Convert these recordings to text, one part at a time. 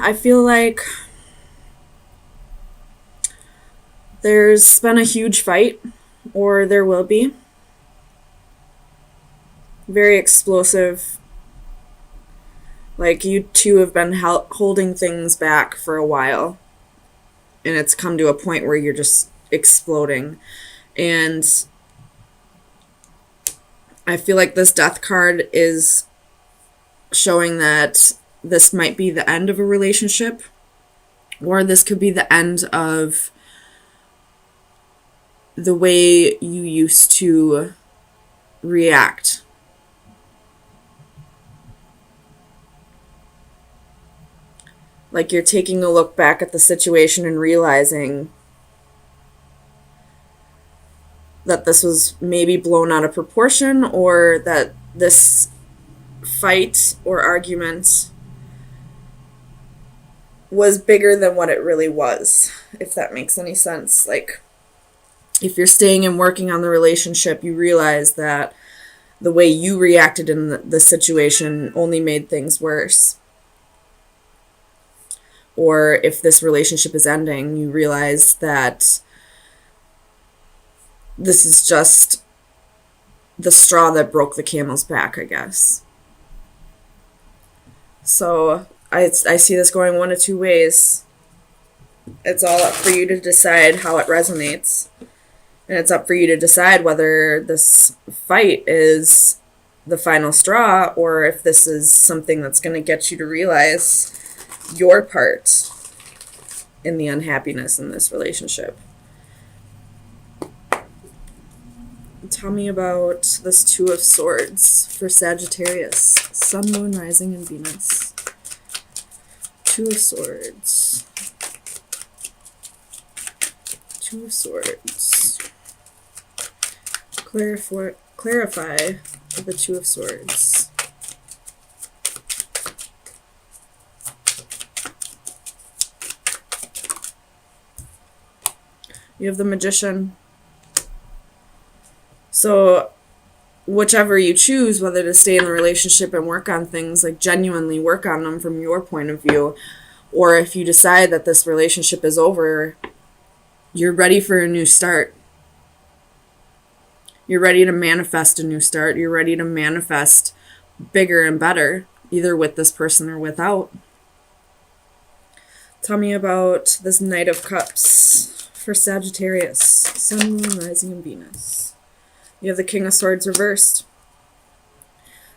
I feel like there's been a huge fight, or there will be. Very explosive. Like, you two have been holding things back for a while, and it's come to a point where you're just exploding. And I feel like this death card is showing that this might be the end of a relationship, or this could be the end of the way you used to react. Like, you're taking a look back at the situation and realizing that this was maybe blown out of proportion, or that this fight or argument was bigger than what it really was, if that makes any sense. Like, if you're staying and working on the relationship, you realize that the way you reacted in the situation only made things worse. Or if this relationship is ending, you realize that this is just the straw that broke the camel's back, I guess. So I see this going one of two ways. It's all up for you to decide how it resonates. And it's up for you to decide whether this fight is the final straw, or if this is something that's going to get you to realize your part in the unhappiness in this relationship. Tell me about this Two of Swords for Sagittarius. Sun, Moon, Rising, and Venus. Two of Swords. Two of Swords. Clarify the Two of Swords. You have the Magician. So whichever you choose, whether to stay in the relationship and work on things, like genuinely work on them from your point of view, or if you decide that this relationship is over, you're ready for a new start. You're ready to manifest a new start. You're ready to manifest bigger and better, either with this person or without. Tell me about this Knight of Cups for Sagittarius. Sun, Moon, Rising, and Venus. You have the King of Swords reversed.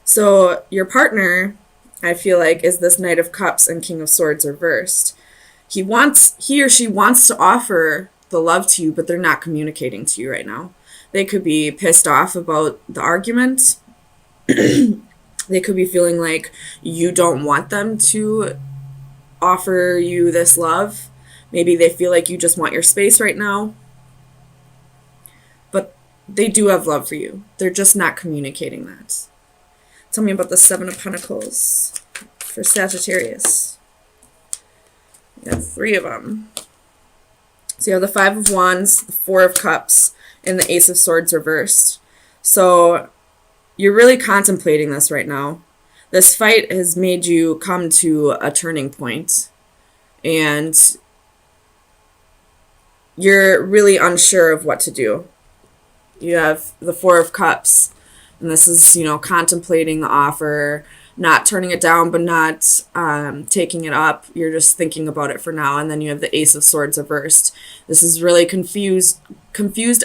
So your partner, I feel like, is this Knight of Cups and King of Swords reversed. He or she wants to offer the love to you, but they're not communicating to you right now. They could be pissed off about the argument. They could be feeling like you don't want them to offer you this love. Maybe they feel like you just want your space right now. But they do have love for you. They're just not communicating that. Tell me about the Seven of Pentacles for Sagittarius. You have three of them. So you have the Five of Wands, the Four of Cups, and the Ace of Swords reversed. So you're really contemplating this right now. This fight has made you come to a turning point. And you're really unsure of what to do. You have the Four of Cups, and this is, contemplating the offer, not turning it down, but not taking it up. You're just thinking about it for now. And then you have the Ace of Swords reversed. This is really confused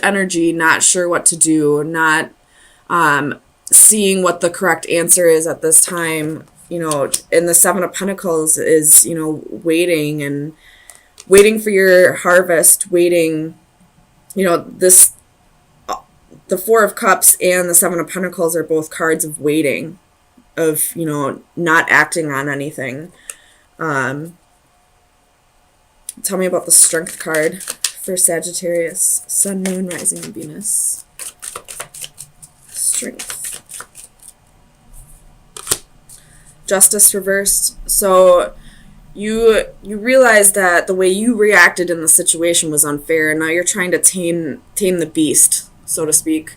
energy, not sure what to do, not seeing what the correct answer is at this time. And the Seven of Pentacles is, waiting for your harvest, waiting, the Four of Cups and the Seven of Pentacles are both cards of waiting, of, not acting on anything. Tell me about the Strength card for Sagittarius. Sun, Moon, Rising, and Venus. Strength. Justice reversed. So you realize that the way you reacted in the situation was unfair, and now you're trying to tame the beast, so to speak.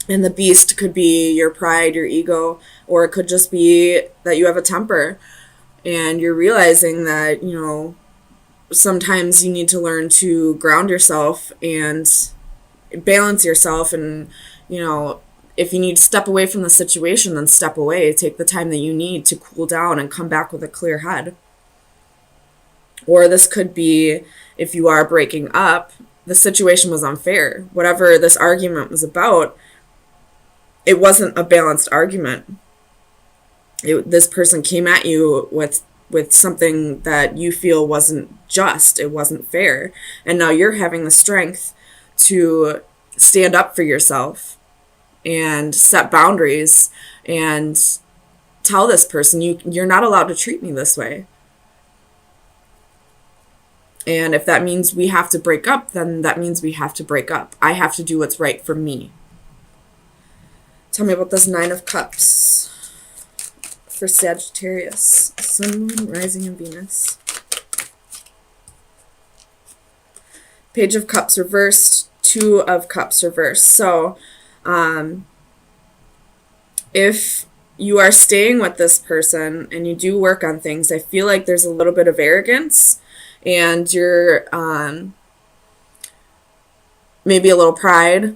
And the beast could be your pride, your ego, or it could just be that you have a temper and you're realizing that, sometimes you need to learn to ground yourself and balance yourself. And, if you need to step away from the situation, then step away. Take the time that you need to cool down and come back with a clear head. Or this could be, if you are breaking up, the situation was unfair. Whatever this argument was about, it wasn't a balanced argument. This person came at you with something that you feel wasn't just, it wasn't fair. And now you're having the strength to stand up for yourself and set boundaries and tell this person, you're not allowed to treat me this way. And if that means we have to break up, then that means we have to break up. I have to do what's right for me. Tell me about this 9 of Cups for Sagittarius. Sun, Moon, Rising, and Venus. Page of Cups reversed. 2 of Cups reversed. So, if you are staying with this person and you do work on things, I feel like there's a little bit of arrogance and you're maybe a little pride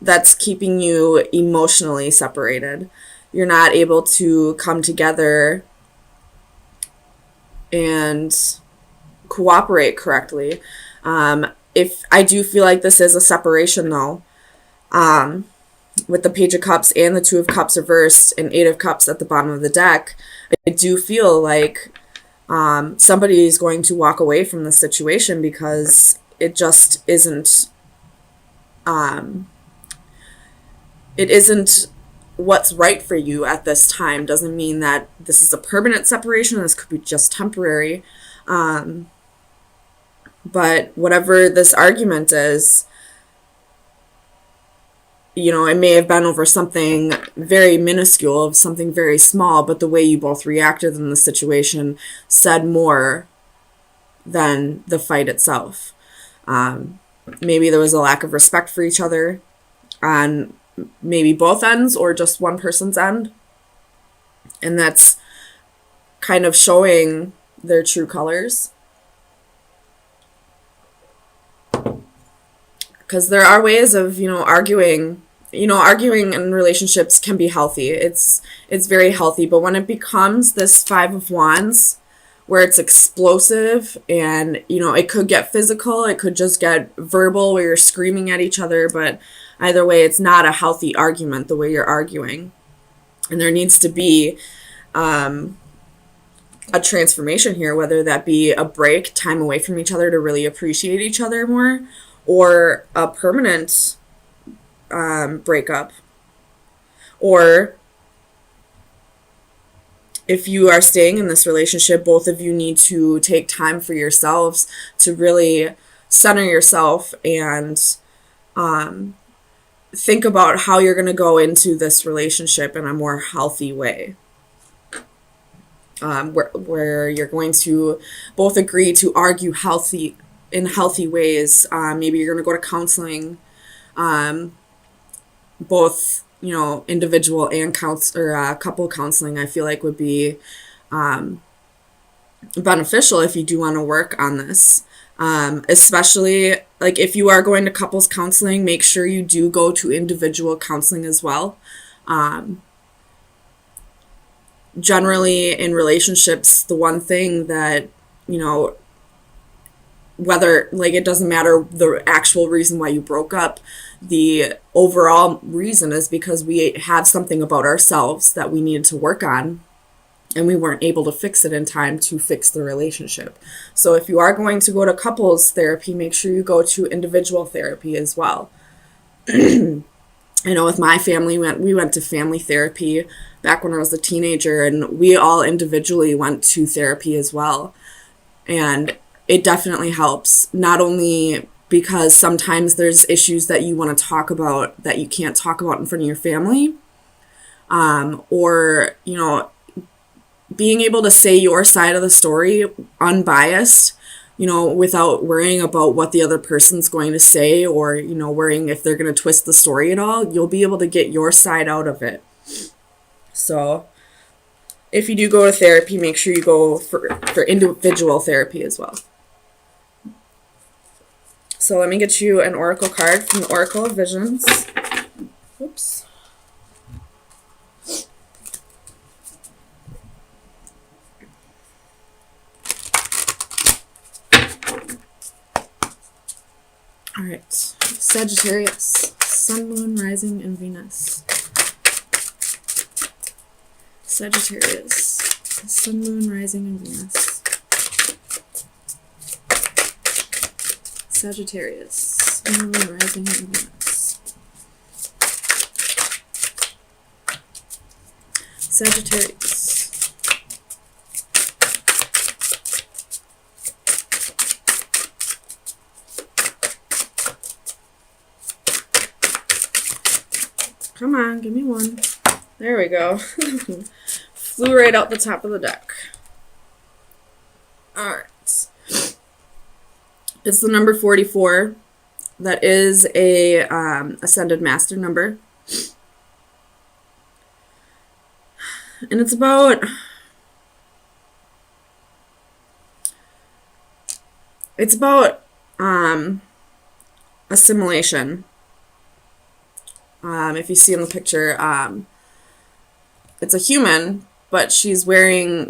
that's keeping you emotionally separated. You're not able to come together and cooperate correctly. If I do feel like this is a separation though, with the Page of Cups and the 2 of Cups reversed and 8 of Cups at the bottom of the deck, I do feel like somebody is going to walk away from the situation because it just isn't it isn't what's right for you at this time. Doesn't mean that this is a permanent separation. This could be just temporary. But whatever this argument is, it may have been over something very minuscule, something very small, but the way you both reacted in the situation said more than the fight itself. Maybe there was a lack of respect for each other on maybe both ends or just one person's end. And that's kind of showing their true colors. Because there are ways of, arguing. Arguing in relationships can be healthy. It's very healthy. But when it becomes this 5 of Wands, where it's explosive and, it could get physical, it could just get verbal where you're screaming at each other. But either way, it's not a healthy argument the way you're arguing. And there needs to be a transformation here, whether that be a break, time away from each other to really appreciate each other more, or a permanent breakup. Or if you are staying in this relationship, both of you need to take time for yourselves to really center yourself and think about how you're going to go into this relationship in a more healthy way. Where you're going to both agree to argue in healthy ways. Maybe you're going to go to counseling, both, individual and couple counseling, I feel like would be beneficial if you do want to work on this. Especially like if you are going to couples counseling, make sure you do go to individual counseling as well. Generally in relationships, the one thing that, whether, like, it doesn't matter the actual reason why you broke up, the overall reason is because we had something about ourselves that we needed to work on and we weren't able to fix it in time to fix the relationship. So if you are going to go to couples therapy, make sure you go to individual therapy as well. I know with my family, we went to family therapy back when I was a teenager, and we all individually went to therapy as well. And it definitely helps, not only because sometimes there's issues that you want to talk about that you can't talk about in front of your family, or, being able to say your side of the story unbiased without worrying about what the other person's going to say, or, worrying if they're going to twist the story at all. You'll be able to get your side out of it. So if you do go to therapy, make sure you go for individual therapy as well. So let me get you an oracle card from the Oracle of Visions. Oops. All right. Sagittarius, Sun, Moon, Rising, and Venus. Sagittarius, Sun, Moon, Rising, and Venus. Sagittarius, Sun, Moon, Rising, and Venus. Sagittarius. Come on, give me one. There we go. Flew right out the top of the deck. Alright. It's the number 44. That is a Ascended Master number. And it's about... assimilation. If you see in the picture, it's a human, but she's wearing,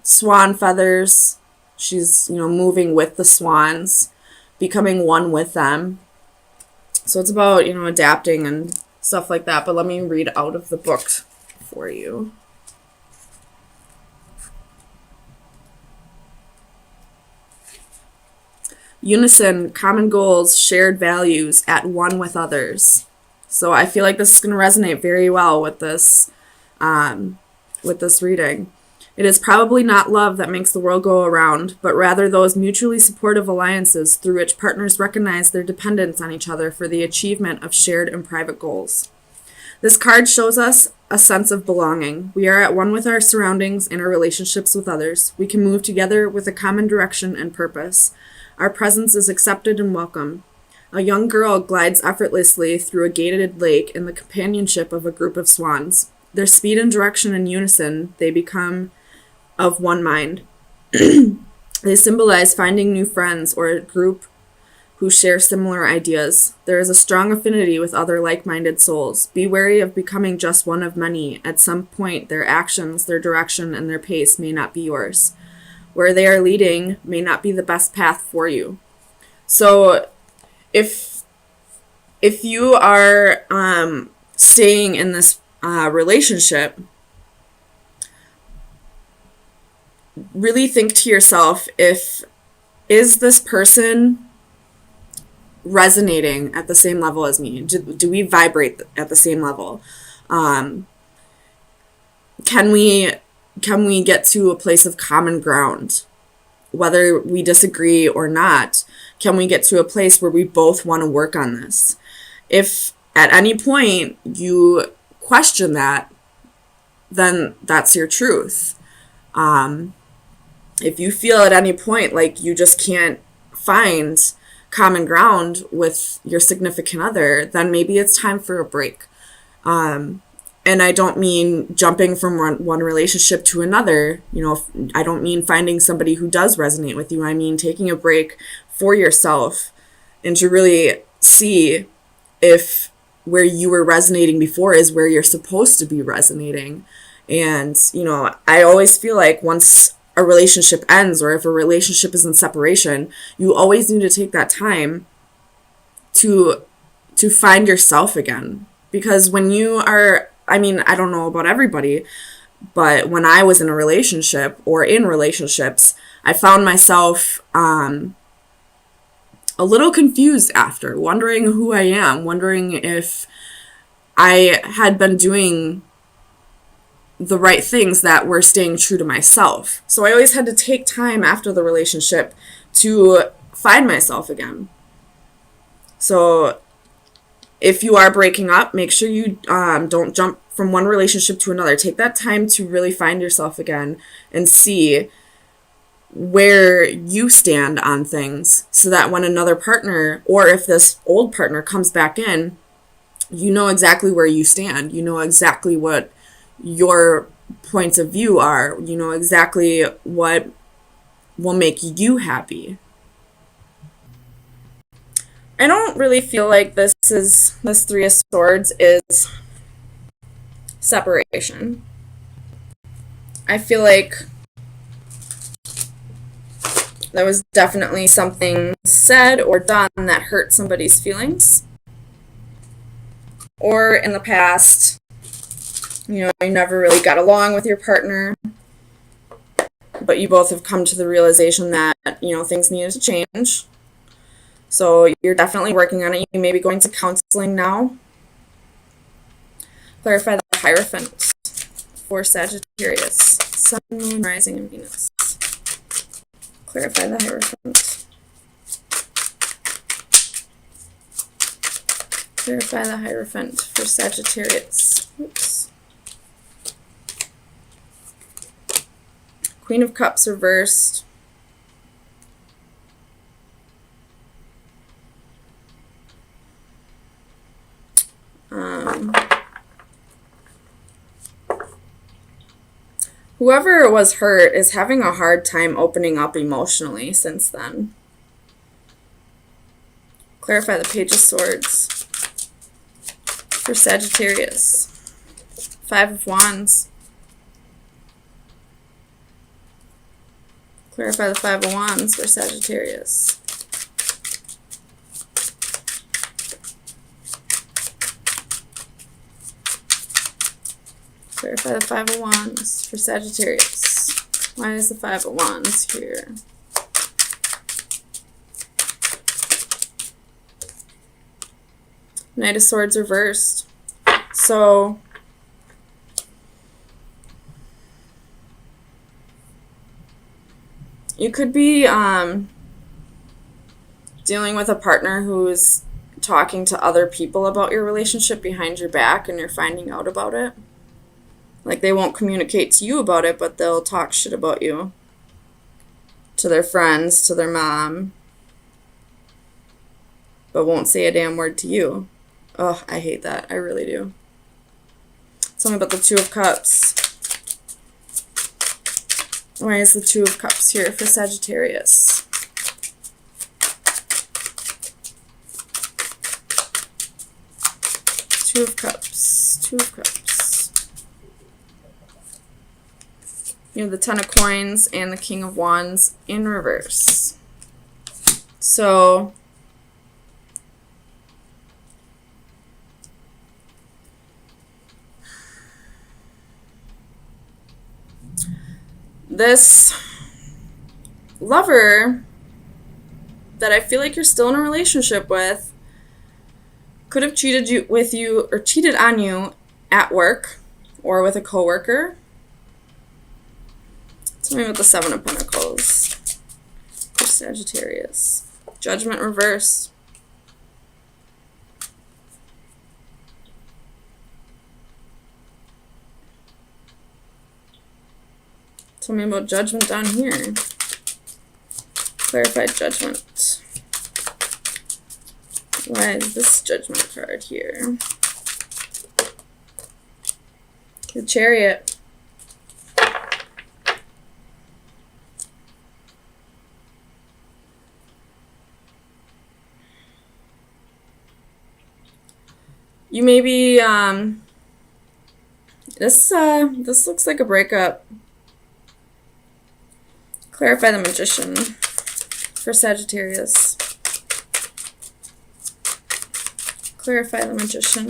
swan feathers. She's, moving with the swans, becoming one with them. So it's about, adapting and stuff like that. But let me read out of the book for you. Unison, common goals, shared values, at one with others. So I feel like this is going to resonate very well with this reading. It is probably not love that makes the world go around, but rather those mutually supportive alliances through which partners recognize their dependence on each other for the achievement of shared and private goals. This card shows us a sense of belonging. We are at one with our surroundings and our relationships with others. We can move together with a common direction and purpose. Our presence is accepted and welcome. A young girl glides effortlessly through a gated lake in the companionship of a group of swans. Their speed and direction in unison, they become of one mind. They symbolize finding new friends or a group who share similar ideas. There is a strong affinity with other like-minded souls. Be wary of becoming just one of many. At some point, their actions, their direction, and their pace may not be yours. Where they are leading may not be the best path for you. So if you are staying in this relationship, really think to yourself, is this person resonating at the same level as me? Do we vibrate at the same level? Can we get to a place of common ground? Whether we disagree or not, can we get to a place where we both want to work on this? If at any point you question that, then that's your truth. If you feel at any point like you just can't find common ground with your significant other, then maybe it's time for a break. And I don't mean jumping from one relationship to another. I don't mean finding somebody who does resonate with you. I mean taking a break for yourself and to really see if where you were resonating before is where you're supposed to be resonating. And, I always feel like once a relationship ends, or if a relationship is in separation, you always need to take that time to find yourself again. Because when you are, I don't know about everybody, but when I was in a relationship or in relationships, I found myself a little confused after, wondering who I am, wondering if I had been doing the right things that were staying true to myself. So I always had to take time after the relationship to find myself again. So if you are breaking up, make sure you don't jump from one relationship to another. Take that time to really find yourself again and see where you stand on things, so that when another partner, or if this old partner comes back in, you know exactly where you stand. You know exactly what your points of view are. You know exactly what will make you happy. I don't really feel like this Three of Swords is separation. I feel like there was definitely something said or done that hurt somebody's feelings. Or in the past, you never really got along with your partner, but you both have come to the realization that, things needed to change. So you're definitely working on it. You may be going to counseling now. Clarify the Hierophant for Sagittarius. Sun, Moon, Rising, and Venus. Clarify the Hierophant. Clarify the Hierophant for Sagittarius. Oops. Queen of Cups reversed. Whoever was hurt is having a hard time opening up emotionally since then. Clarify the Page of Swords for Sagittarius. Five of Wands. Clarify the Five of Wands for Sagittarius. Clarify the Five of Wands for Sagittarius. Why is the Five of Wands here? Knight of Swords reversed. So you could be dealing with a partner who's talking to other people about your relationship behind your back, and you're finding out about it. Like, they won't communicate to you about it, but they'll talk shit about you to their friends, to their mom, but won't say a damn word to you. Oh, I hate that. I really do. Tell me about the Two of Cups. Why is the Two of Cups here for Sagittarius? Two of Cups. Two of Cups. You have the Ten of Coins and the King of Wands in reverse. So this lover that I feel like you're still in a relationship with could have cheated on you at work or with a coworker. Tell me about the Seven of Pentacles for Sagittarius. Judgment reversed. Tell me about Judgment down here. Clarified Judgment. Why is this Judgment card here? The Chariot. You may be, this looks like a breakup. Clarify the Magician for Sagittarius. Clarify the Magician.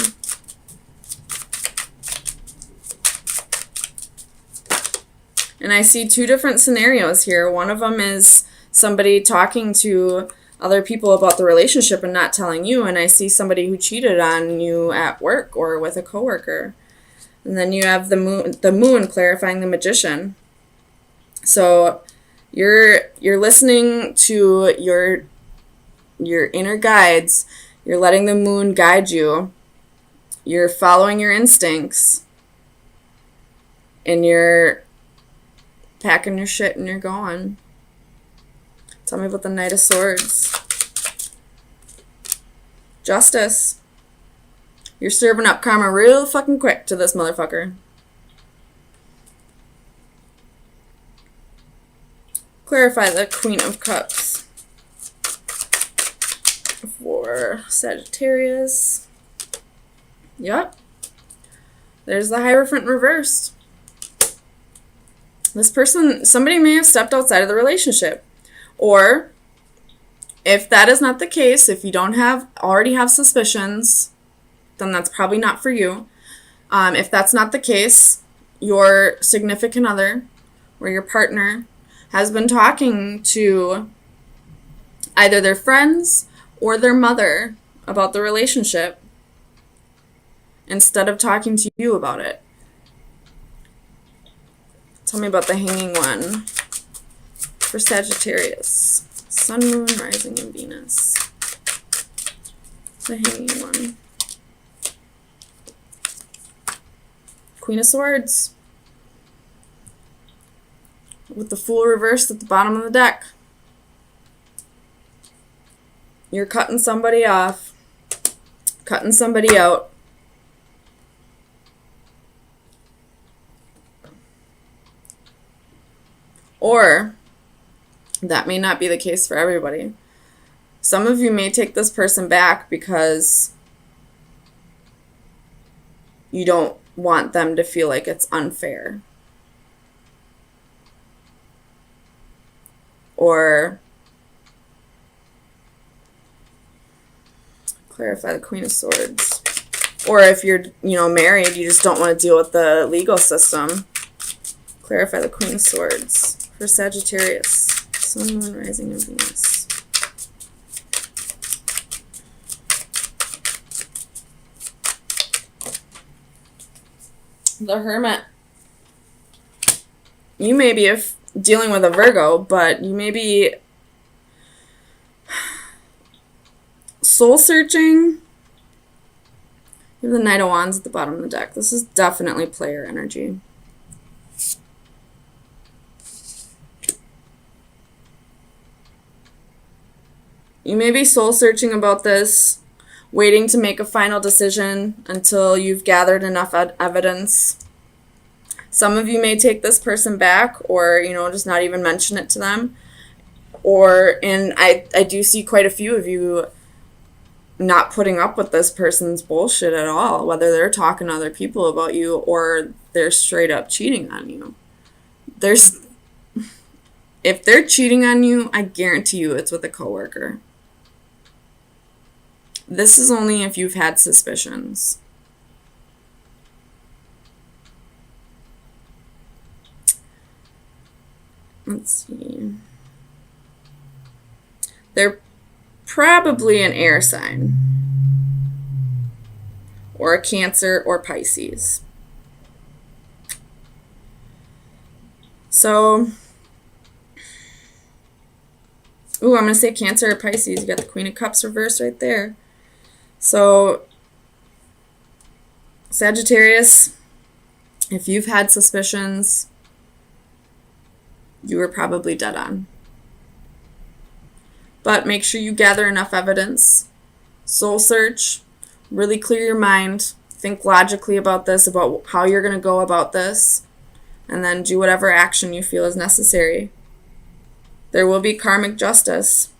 And I see two different scenarios here. One of them is somebody talking to other people about the relationship and not telling you, and I see somebody who cheated on you at work or with a coworker. And then you have the moon clarifying the Magician. So you're listening to your inner guides. You're letting the moon guide you. You're following your instincts. And you're packing your shit and you're going. Tell me about the Knight of Swords. Justice. You're serving up karma real fucking quick to this motherfucker. Clarify the Queen of Cups for Sagittarius. Yep. There's the Hierophant reversed. This person, somebody may have stepped outside of the relationship. Or, if that is not the case, if you don't already have suspicions, then that's probably not for you. If that's not the case, your significant other or your partner has been talking to either their friends or their mother about the relationship instead of talking to you about it. Tell me about the Hanging One for Sagittarius. Sun, Moon, Rising, and Venus. The Hanging One. Queen of Swords. With the Fool reversed at the bottom of the deck. You're cutting somebody off. Cutting somebody out. Or, that may not be the case for everybody. Some of you may take this person back because you don't want them to feel like it's unfair. Or, clarify the Queen of Swords. Or if you're, married, you just don't want to deal with the legal system. Clarify the Queen of Swords for Sagittarius. Sun, Moon, Rising, and Venus. The Hermit. You may be dealing with a Virgo, but you may be soul searching. You have the Knight of Wands at the bottom of the deck. This is definitely player energy. You may be soul searching about this, waiting to make a final decision until you've gathered enough evidence. Some of you may take this person back or, just not even mention it to them. And I do see quite a few of you not putting up with this person's bullshit at all, whether they're talking to other people about you or they're straight up cheating on you. If they're cheating on you, I guarantee you it's with a coworker. This is only if you've had suspicions. Let's see. They're probably an air sign. Or a Cancer or Pisces. So, I'm going to say Cancer or Pisces. You got the Queen of Cups reversed right there. So, Sagittarius, if you've had suspicions, you were probably dead on. But make sure you gather enough evidence. Soul search. Really clear your mind. Think logically about this, about how you're going to go about this. And then do whatever action you feel is necessary. There will be karmic justice.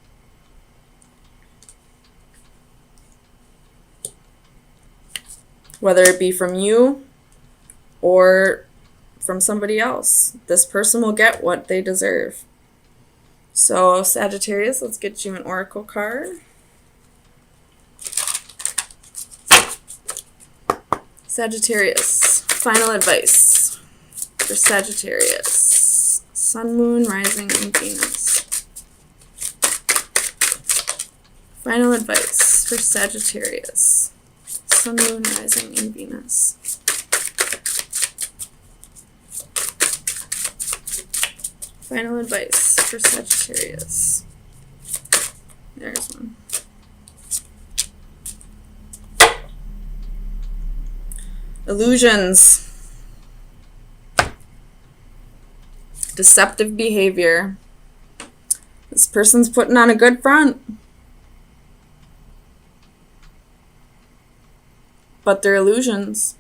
Whether it be from you or from somebody else. This person will get what they deserve. So, Sagittarius, let's get you an oracle card. Sagittarius, final advice for Sagittarius. Sun, Moon, Rising, and Venus. Final advice for Sagittarius. Sun, Moon, Rising, and Venus. Final advice for Sagittarius. There's one. Illusions. Deceptive behavior. This person's putting on a good front. But they're illusions.